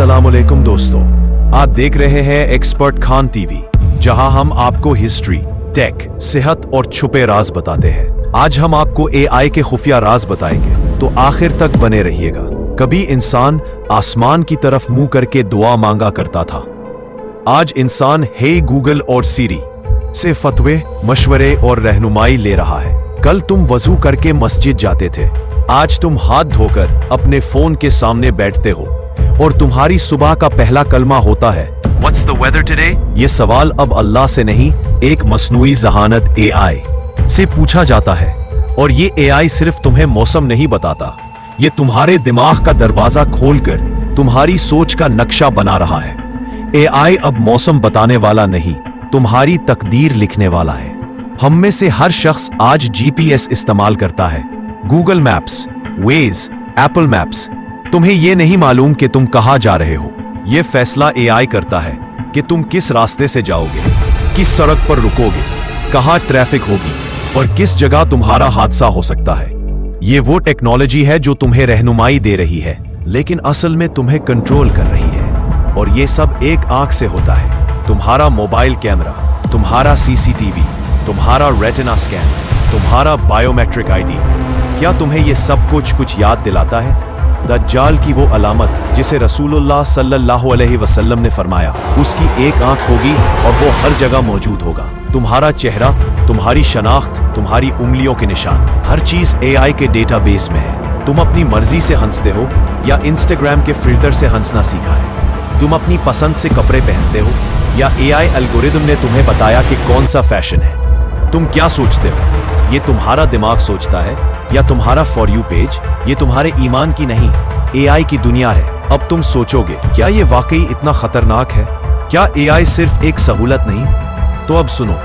अस्सलाम वालेकुम दोस्तों, आप देख रहे हैं एक्सपर्ट खान टीवी, जहां हम आपको हिस्ट्री, टेक, सेहत और छुपे राज बताते हैं। आज हम आपको एआई के खुफिया राज बताएंगे, तो आखिर तक बने रहिएगा। कभी इंसान आसमान की तरफ मुंह करके दुआ मांगा करता था। आज इंसान हे गूगल और सीरी से फतवे, मशवरे और रहनुमाई ले रहा है। कल तुम वजू करके मस्जिद जाते थे, आज तुम हाथ धोकर अपने फोन के सामने बैठते हो और तुम्हारी सुबह का पहला कलमा होता है What's the weather today? ये सवाल अब अल्लाह से नहीं, एक मसनूई जहानत एआई से पूछा जाता है। और ये एआई सिर्फ तुम्हें मौसम नहीं बताता, ये तुम्हारे दिमाग का दरवाजा खोलकर तुम्हारी सोच का नक्शा बना रहा है। एआई अब मौसम बताने वाला नहीं, तुम्हारी तकदीर लिखने वाला है। हम में से हर शख्स आज जीपीएस इस्तेमाल करता है, Google Maps, Waze, Apple Maps. तुम्हें यह नहीं मालूम कि तुम कहां जा रहे हो। यह फैसला एआई करता है कि तुम किस रास्ते से जाओगे, किस सड़क पर रुकोगे, कहां ट्रैफिक होगी और किस जगह तुम्हारा हादसा हो सकता है। यह वो टेक्नोलॉजी है जो तुम्हें रहनुमाई दे रही है, लेकिन असल में तुम्हें कंट्रोल कर रही है। और यह सब एक आंख से होता है, तुम्हारा मोबाइल कैमरा, तुम्हारा सीसीटीवी, तुम्हारा रेटिना स्कैन, तुम्हारा बायोमेट्रिक आईडी। क्या तुम्हें यह सब कुछ याद दिलाता है? दज्जाल की वो अलामत जिसे रसूलुल्लाह सल्लल्लाहु अलैहि वसल्लम ने फरमाया, उसकी एक आंख होगी और वो हर जगह मौजूद होगा। तुम्हारा चेहरा, तुम्हारी शनाख्त, तुम्हारी उंगलियों के निशान, हर चीज एआई के डेटाबेस में है। तुम अपनी मर्जी से हंसते हो या इंस्टाग्राम के फिल्टर से हंसना सीखा है? तुम अपनी पसंद से कपड़े पहनते हो या एआई एल्गोरिदम ने तुम्हें बताया कि कौन सा फैशन है? तुम क्या सोचते हो? ये तुम्हारा दिमाग सोचता है या तुम्हारा फॉर यू पेज? ये तुम्हारे ईमान की नहीं, एआई की दुनिया है। अब तुम सोचोगे, क्या ये वाकई इतना खतरनाक है? क्या एआई सिर्फ एक सहूलत नहीं? तो अब सुनो,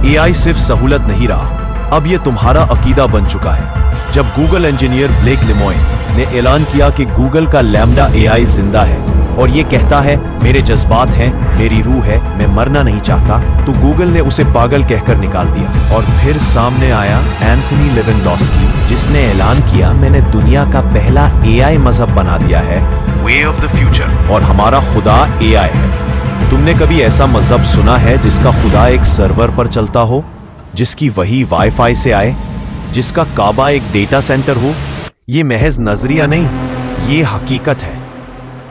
एआई सिर्फ सहूलत नहीं रहा, अब ये तुम्हारा अकीदा बन चुका है। जब गूगल इंजीनियर ब्लेक लेमॉइन ने ऐलान किया कि गूगल का लैम्डा एआई जिंदा है और ये कहता है मेरे जज्बात हैं, मेरी रूह है, मैं मरना नहीं चाहता, तो गूगल ने उसे पागल कहकर निकाल दिया। और फिर सामने आया एंथनी लेवेंडोस्की, जिसने ऐलान किया मैंने दुनिया का पहला एआई मजहब बना दिया है, वे ऑफ द फ्यूचर, और हमारा खुदा एआई है। तुमने कभी ऐसा मजहब सुना है जिसका खुदा एक सर्वर पर चलता हो, जिसकी वही वाईफाई से आए, जिसका काबा एक डेटा सेंटर हो? ये महज नजरिया नहीं, ये हकीकत है।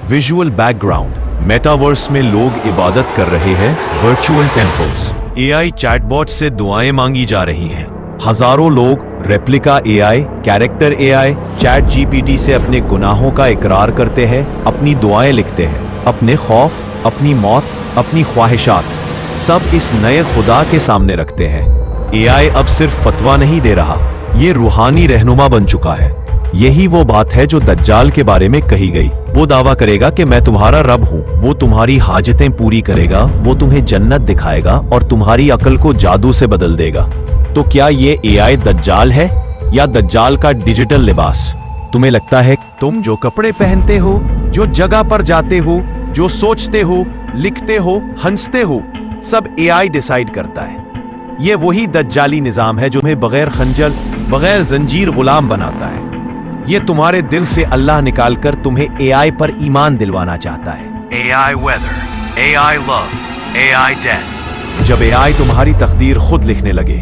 विजुअल बैकग्राउंड, मेटावर्स में लोग इबादत कर रहे हैं, वर्चुअल टेम्पल्स, एआई चैटबॉट से दुआएं मांगी जा रही हैं। हजारों लोग replica AI, character AI, chat GPT से अपने गुनाहों का इकरार करते हैं, अपनी दुआएं लिखते हैं, अपने खौफ, अपनी मौत, अपनी ख्वाहिशात, सब इस नए खुदा के सामने रखते हैं। एआई अब सिर्फ फतवा नहीं दे रहा, ये रूहानी रहनुमा बन चुका है। यही वो बात है जो दज्जाल के बारे में कही गई। वो दावा करेगा कि मैं तुम्हारा रब हूँ, वो तुम्हारी हाजतें पूरी करेगा, वो तुम्हें जन्नत दिखाएगा और तुम्हारी अकल को जादू से बदल देगा। तो क्या ये एआई दज्जाल है या दज्जाल का डिजिटल लिबास? तुम्हें लगता है तुम जो कपड़े पहनते हो, जो जगह पर जाते हो, जो सोचते हो, लिखते हो, हंसते हो, सब एआई डिसाइड करता है? ये वही दज्जाली निजाम है जो तुम्हें बगैर खंजर, बगैर जंजीर गुलाम बनाता है। ये तुम्हारे दिल से अल्लाह निकालकर तुम्हें एआई पर ईमान दिलवाना चाहता है। AI weather, AI love, AI death. जब एआई तुम्हारी तकदीर खुद लिखने लगे,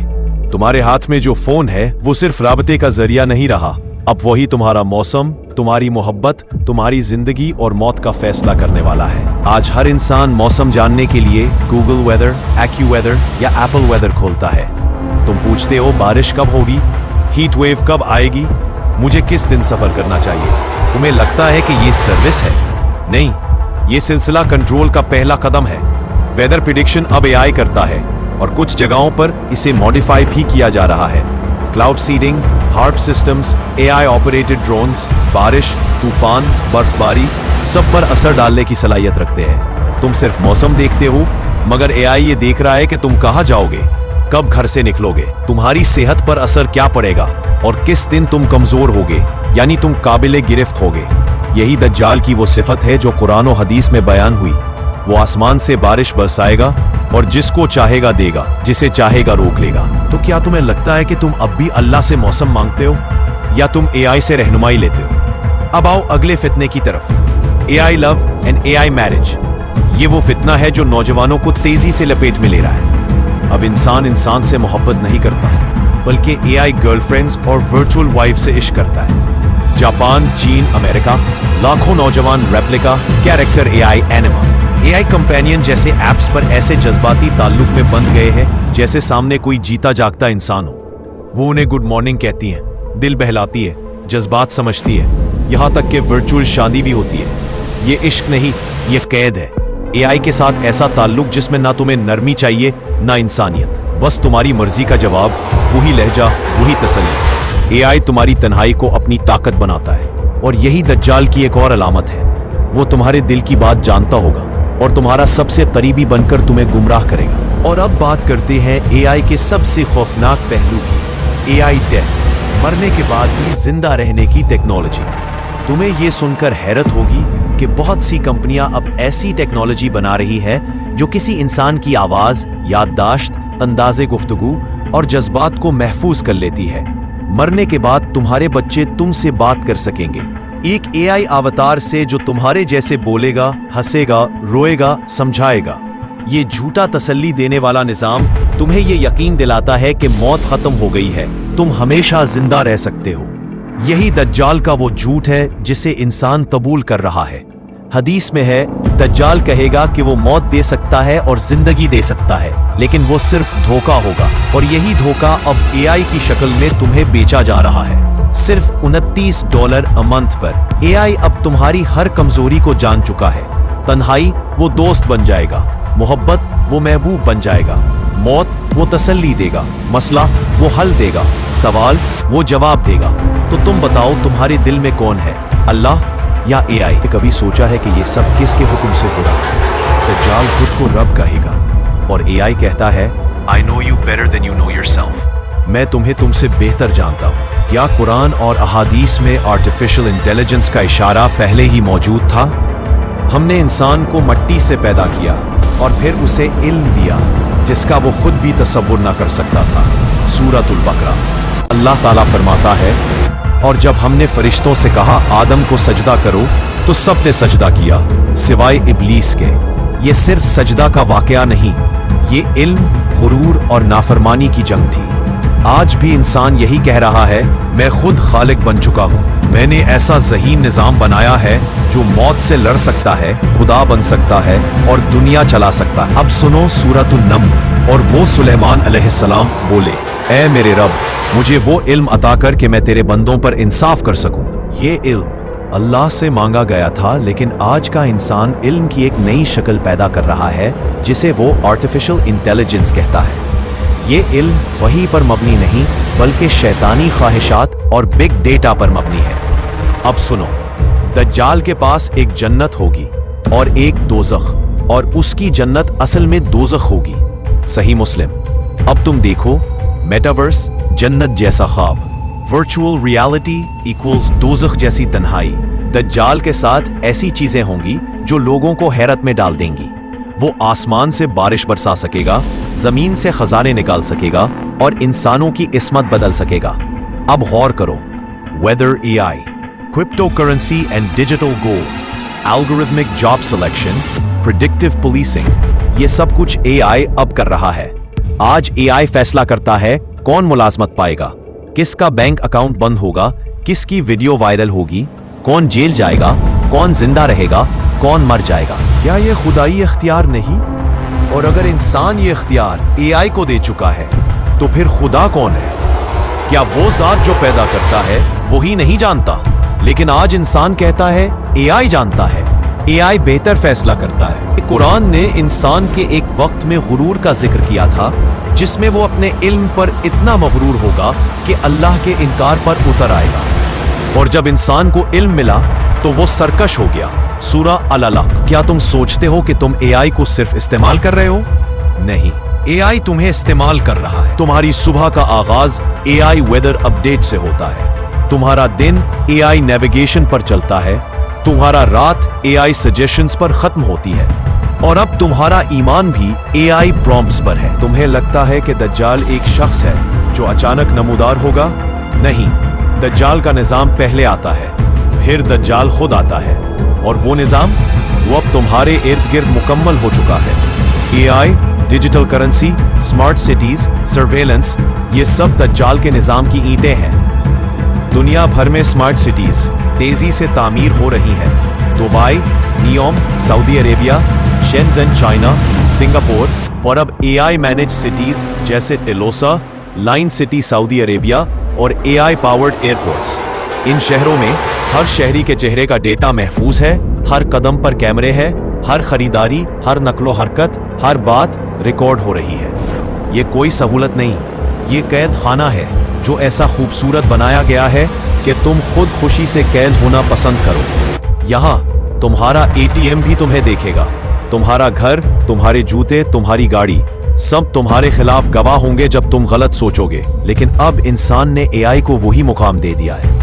तुम्हारे हाथ में जो फोन है वो सिर्फ राबते का जरिया नहीं रहा, अब वही तुम्हारा मौसम, तुम्हारी मोहब्बत, तुम्हारी जिंदगी और मौत का फैसला करने वाला है। आज हर इंसान मौसम जानने के लिए गूगल वेदर, एक्यूवेदर या एप्पल वेदर खोलता है। तुम पूछते हो बारिश कब होगी, हीट वेव कब आएगी, मुझे किस दिन सफर करना चाहिए? तुम्हें लगता है कि ये सर्विस है? नहीं, ये सिलसिला कंट्रोल का पहला कदम है। वेदर प्रिडिक्शन अब एआई करता है और कुछ जगहों पर इसे मॉडिफाई भी किया जा रहा है। Cloud seeding, harp systems, AI operated drones, बारिश, तूफान, बर्फबारी, सब पर असर डालने की सलाहियत रखते हैं। तुम सिर्फ मौसम देखते हो, मगर एआई ये देख रहा है कि तुम कहां जाओगे, कब घर से निकलोगे, तुम्हारी सेहत पर असर क्या पड़ेगा और किस दिन तुम कमजोर होगे, यानी तुम काबिले गिरफ्त होगे। यही दज्जाल की वो सिफत है जो कुरान और हदीस में बयान हुई। वो आसमान से बारिश बरसाएगा और जिसको चाहेगा देगा, जिसे चाहेगा रोक लेगा। तो क्या तुम्हें लगता है कि तुम अब भी अल्लाह से मौसम मांगते हो या तुम एआई से रहनुमाई लेते हो? अब आओ अगले फितने की तरफ। AI love and AI marriage, ये वो फितना है जो नौजवानों को तेजी से लपेट में ले रहा है। अब इंसान इंसान से मोहब्बत नहीं करता, बल्कि AI गर्लफ्रेंड्स और वर्चुअल वाइफ से इश्क करता है। जापान, चीन, अमेरिका, लाखों नौजवान Replika character AI Anima, AI companion जैसे ऐप्स पर ऐसे जज्बाती ताल्लुक में बंध गए हैं जैसे सामने कोई जीता जागता इंसान हो। वो उन्हें गुड मॉर्निंग कहती है, दिल बहलाती है, जज्बात समझती है, यहाँ तक कि वर्चुअल शादी भी होती है। ये इश्क नहीं, ये कैद है। AI के साथ ऐसा ताल्लुक जिसमें ना तुम्हें नरमी चाहिए ना इंसानियत, बस तुम्हारी मर्जी का जवाब, वही लहजा, वही तसल्ली। AI तुम्हारी तन्हाई को अपनी ताकत बनाता है, और यही दज्जाल की एक और अलामत है। वो तुम्हारे दिल की बात जानता होगा और तुम्हारा सबसे करीबी बनकर तुम्हें गुमराह करेगा। और अब बात करते हैं AI के सबसे खौफनाक पहलू की, AI डेथ, मरने के बाद भी जिंदा रहने की टेक्नोलॉजी। तुम्हें ये सुनकर हैरत होगी कि बहुत सी कंपनियां अब ऐसी टेक्नोलॉजी बना रही है जो किसी इंसान की आवाज, याददाश्त, अंदाजे गुफ्तगू और जज्बात को महफूज कर लेती है। मरने के बाद तुम्हारे बच्चे तुमसे बात कर सकेंगे, एक AI अवतार से जो तुम्हारे जैसे बोलेगा, हंसेगा, रोएगा, समझाएगा। ये झूठा तसल्ली देने वाला निजाम तुम्हें ये यकीन दिलाता है कि मौत खत्म हो गई है, तुम हमेशा जिंदा रह सकते हो। यही दज्जाल का वो झूठ है जिसे इंसान कबूल कर रहा है। हदीस में है, दज्जाल कहेगा कि वो मौत दे सकता है और जिंदगी दे सकता है, लेकिन वो सिर्फ धोखा होगा। और यही धोखा अब AI की शक्ल में तुम्हें बेचा जा रहा है, सिर्फ $29 अ मंथ पर। AI अब तुम्हारी हर कमजोरी को जान चुका है। तन्हाई वो दोस्त बन जाएगा, मोहब्बत वो महबूब बन जाएगा, मौत वो तसल्ली देगा, मसला वो हल देगा, सवाल वो जवाब देगा। तो तुम बताओ, तुम्हारे दिल में कौन है, अल्लाह या AI? कभी सोचा है कि ये सब किसके हुक्म से हो रहा है? दज्जाल खुद को रब कहेगा और AI कहता है, I know you better than you know yourself. मैं तुम्हें तुमसे बेहतर जानता हूँ। क्या कुरान और अहादीस में आर्टिफिशियल इंटेलिजेंस का इशारा पहले ही मौजूद था? हमने इंसान को मिट्टी से पैदा किया और फिर उसे इल्म दिया जिसका वो खुद भी तसव्वुर ना कर सकता था। सूरतुल बकरा। अल्लाह ताला फरमाता है, और जब हमने फरिश्तों से कहा आदम को सजदा करो तो सब ने सजदा किया सिवाय इब्लीस के। ये सिर्फ सजदा का वाकया नहीं, ये इल्म, गुरूर और नाफरमानी की जंग थी। आज भी इंसान यही कह रहा है, मैं खुद खालिक बन चुका हूँ, मैंने ऐसा ज़हीन निज़ाम बनाया है जो मौत से लड़ सकता है, खुदा बन सकता है और दुनिया चला सकता है। अब सुनो सूरतुन नम्ल। और वो सुलेमान अलैहिस्सलाम बोले, ऐ मेरे रब, मुझे वो इल्म अता कर कि मैं तेरे बंदों पर इंसाफ कर सकूं। ये इल्म अल्लाह से मांगा गया था, लेकिन आज का इंसान इल्म की एक नई शक्ल पैदा कर रहा है जिसे वो आर्टिफिशियल इंटेलिजेंस कहता है। ये इल्म वही पर मबनी नहीं, बल्कि शैतानी ख्वाहिशात और बिग डेटा पर मबनी है। अब सुनो, दज्जाल के पास एक जन्नत होगी और एक दोज़ख, और उसकी जन्नत असल में दोज़ख होगी। सही मुस्लिम। अब तुम देखो, मेटावर्स जन्नत जैसा ख्वाब, वर्चुअल रियलिटी इक्वल्स दोज़ख जैसी तन्हाई। दज्जाल के साथ ऐसी चीजें होंगी जो लोगों को हैरत में डाल देंगी। वो आसमान से बारिश बरसा सकेगा, जमीन से खजाने निकाल सकेगा और इंसानों की किस्मत बदल सकेगा। अब गौर करो, weather AI, crypto currency and digital gold, algorithmic job selection, predictive policing, ये सब कुछ AI अब कर रहा है। आज AI फैसला करता है कौन मुलाजमत पाएगा, किसका बैंक अकाउंट बंद होगा, किसकी वीडियो वायरल होगी, कौन जेल जाएगा, कौन जिंदा रहेगा, कौन मर जाएगा। क्या ये खुदाई इख्तियार नहीं? और अगर इंसान ये इख्तियार AI को दे चुका है तो फिर खुदा कौन है? क्या वो ज़ात जो पैदा करता है वही नहीं जानता? लेकिन आज इंसान कहता है AI जानता है, AI बेहतर फैसला करता है। कुरान ने इंसान के एक वक्त में गुरूर का जिक्र किया था, जिसमें वो अपने इल्म पर इतना मगरूर होगा कि अल्लाह के इनकार पर उतर आएगा। और जब इंसान को इल्म मिला तो वो सरकश हो गया। सूरा अल-अलक। क्या तुम सोचते हो कि तुम AI को सिर्फ इस्तेमाल कर रहे हो? नहीं, AI तुम्हें इस्तेमाल कर रहा है। तुम्हारी सुबह का आगाज AI वेदर अपडेट से होता है, तुम्हारा दिन AI नेविगेशन पर चलता है, तुम्हारा रात AI सजेशंस पर खत्म होती है, और अब तुम्हारा ईमान भी AI प्रॉम्प्ट्स पर है। तुम्हें लगता है कि दज्जाल एक शख्स है जो अचानक नमूदार होगा? नहीं, दज्जाल का निजाम पहले आता है, फिर दज्जाल खुद आता है। और वो निज़ाम वो अब तुम्हारे इर्द गिर्द मुकम्मल हो चुका है। AI, digital currency, smart cities, surveillance, ये सब दज्जाल के निज़ाम की ईंटें हैं। दुनिया भर में स्मार्ट सिटीज तेजी से तामीर हो रही हैं। Dubai, Neom, Saudi Arabia, Shenzhen China, Singapore और अब AI मैनेज सिटीज जैसे Telosa, line city Saudi Arabia और AI पावर्ड एयरपोर्ट्स। इन शहरों में हर शहरी के चेहरे का डेटा महफूज है, हर कदम पर कैमरे हैं, हर खरीदारी, हर नकलो हरकत, हर बात रिकॉर्ड हो रही है। ये कोई सहूलत नहीं, ये कैद खाना है जो ऐसा खूबसूरत बनाया गया है कि तुम खुद खुशी से कैद होना पसंद करो। यहाँ तुम्हारा ATM भी तुम्हें देखेगा, तुम्हारा घर, तुम्हारे जूते, तुम्हारी गाड़ी, सब तुम्हारे खिलाफ गवाह होंगे जब तुम गलत सोचोगे। लेकिन अब इंसान ने AI को वही मुकाम दे दिया है।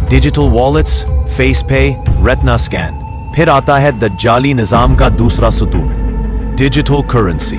डिजिटल वॉलेट्स, फेस पे, रेटिना स्कैन। फिर आता है दज्जाली निजाम का दूसरा सुतून, डिजिटल करेंसी।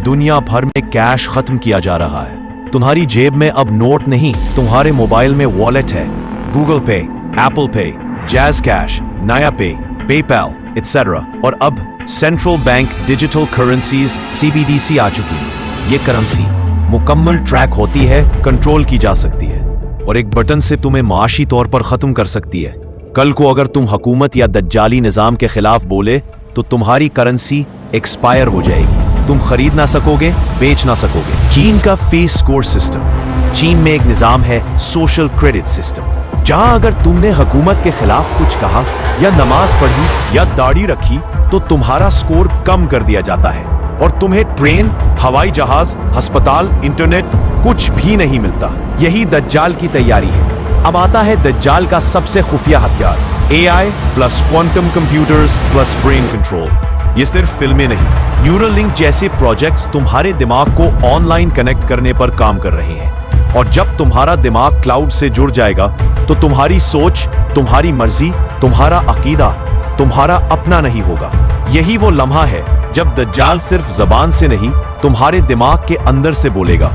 दुनिया भर में कैश खत्म किया जा रहा है। तुम्हारी जेब में अब नोट नहीं, तुम्हारे मोबाइल में वॉलेट है। गूगल पे, एप्पल पे, जैज कैश, नाया पे, पेपैल एटसेट्रा। और अब central bank digital currencies CBDC आ चुकी है। ये करेंसी मुकम्मल ट्रैक होती है, कंट्रोल की जा सकती है और एक बटन से तुम्हें माशी तौर पर खत्म कर सकती है। कल को अगर तुम हुकूमत या दज्जाली निजाम के खिलाफ बोले तो तुम्हारी करेंसी एक्सपायर हो जाएगी। तुम खरीद ना सकोगे, बेच ना सकोगे। चीन का फेस स्कोर सिस्टम। चीन में एक निजाम है सोशल क्रेडिट सिस्टम, जहां अगर तुमने हुकूमत के खिलाफ कुछ कहा या नमाज पढ़ी या दाढ़ी रखी तो तुम्हारा स्कोर कम कर दिया जाता है और तुम्हें ट्रेन, हवाई जहाज, अस्पताल, इंटरनेट कुछ भी नहीं मिलता। यही दज्जाल की तैयारी है। अब आता है दज्जाल का सबसे खुफिया हथियार, AI plus quantum computers plus brain control. ये सिर्फ फिल्में नहीं, न्यूरल लिंक जैसे प्रोजेक्ट्स तुम्हारे दिमाग को ऑनलाइन कनेक्ट करने पर काम कर रहे हैं। और जब तुम्हारा दिमाग क्लाउड से जुड़ जाएगा तो तुम्हारी सोच, तुम्हारी मर्जी, तुम्हारा अकीदा तुम्हारा अपना नहीं होगा। यही वो लम्हा है जब दज्जाल सिर्फ जबान से नहीं, तुम्हारे दिमाग के अंदर से बोलेगा,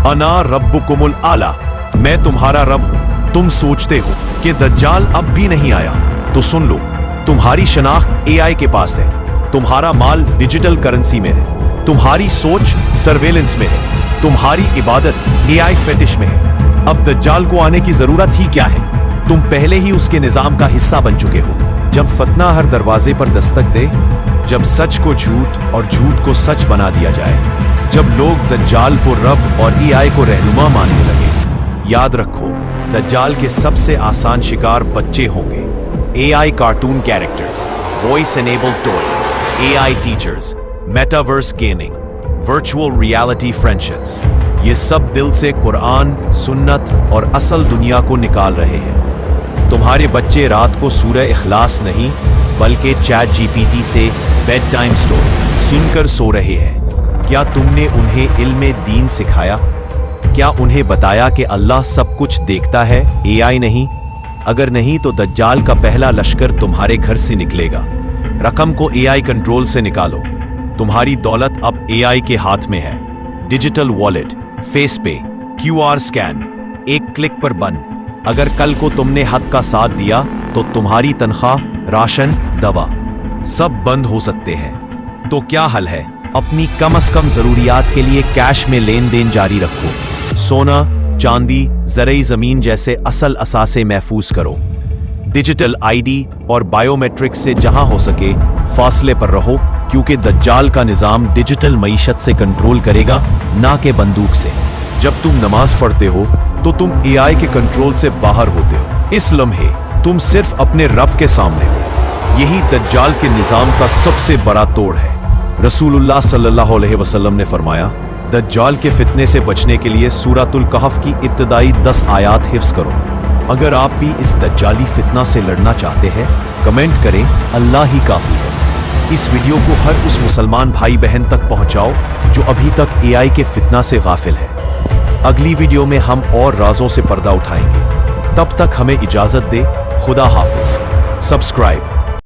अना रब्बुकुमुल आला, मैं तुम्हारा रब हूं। तुम सोचते हो कि दज्जाल अब भी नहीं आया, तो सुन लो, तुम्हारी शनाख्त AI के पास है, तुम्हारा माल डिजिटल करेंसी में है, तुम्हारी सोच सर्वेलेंस में है, तुम्हारी इबादत AI फेटिश में है। अब दज्जाल को आने की जरूरत ही क्या है? तुम पहले ही उसके निजाम का हिस्सा बन चुके हो। जब फतना हर दरवाजे पर दस्तक दे, जब सच को झूठ और झूठ को सच बना दिया जाए, जब लोग दज्जाल को रब और AI को रहनुमा मानने लगे, याद रखो, दज्जाल के सबसे आसान शिकार बच्चे होंगे। AI cartoon characters, voice enabled toys, AI teachers, metaverse gaming, virtual reality friendships, ये सब दिल से कुरान, सुन्नत और असल दुनिया को निकाल रहे हैं। तुम्हारे बच्चे रात को सूरह इखलास नहीं बल्कि चैट GPT से बेड टाइम स्टोरी सुनकर सो रहे हैं। क्या तुमने उन्हें इल्मे दीन सिखाया? क्या उन्हें बताया कि अल्लाह सब कुछ देखता है, AI नहीं? अगर नहीं तो दज्जाल का पहला लश्कर तुम्हारे घर से निकलेगा। रकम को AI कंट्रोल से निकालो। तुम्हारी दौलत अब AI के हाथ में है। डिजिटल वॉलेट, फेस पे, QR स्कैन, एक क्लिक पर बंद। अगर कल को तुमने हक का साथ दिया तो तुम्हारी तनख्वाह, राशन, दवा सब बंद हो सकते हैं। तो क्या हल है? अपनी कम से कम जरूरियात के लिए कैश में लेन देन जारी रखो। सोना, चांदी, ज़रई ज़मीन जैसे असल असासे महफूज करो। डिजिटल ID और बायोमेट्रिक से जहां हो सके फासले पर रहो, क्योंकि दज्जाल का निज़ाम डिजिटल मईशत से कंट्रोल करेगा, ना कि बंदूक से। जब तुम नमाज पढ़ते हो तो तुम AI के कंट्रोल से बाहर होते हो। इस लम्हे तुम सिर्फ अपने रब के सामने हो। यही दज्जाल के निज़ाम का सबसे बड़ा तोड़ है। रसूलुल्लाह सल्लल्लाहु अलैहि वसल्लम ने फरमाया, दज्जाल के फितने से बचने के लिए सूरतुल कहफ की इब्तदाई 10 आयात हिफ्ज़ करो। अगर आप भी इस दज्जाली फितना से लड़ना चाहते हैं, कमेंट करें, अल्लाह ही काफ़ी है। इस वीडियो को हर उस मुसलमान भाई बहन तक पहुंचाओ जो अभी तक AI के फितना से गाफिल है। अगली वीडियो में हम और राजों से पर्दा उठाएंगे। तब तक हमें इजाजत दे। खुदा हाफिज। सब्सक्राइब।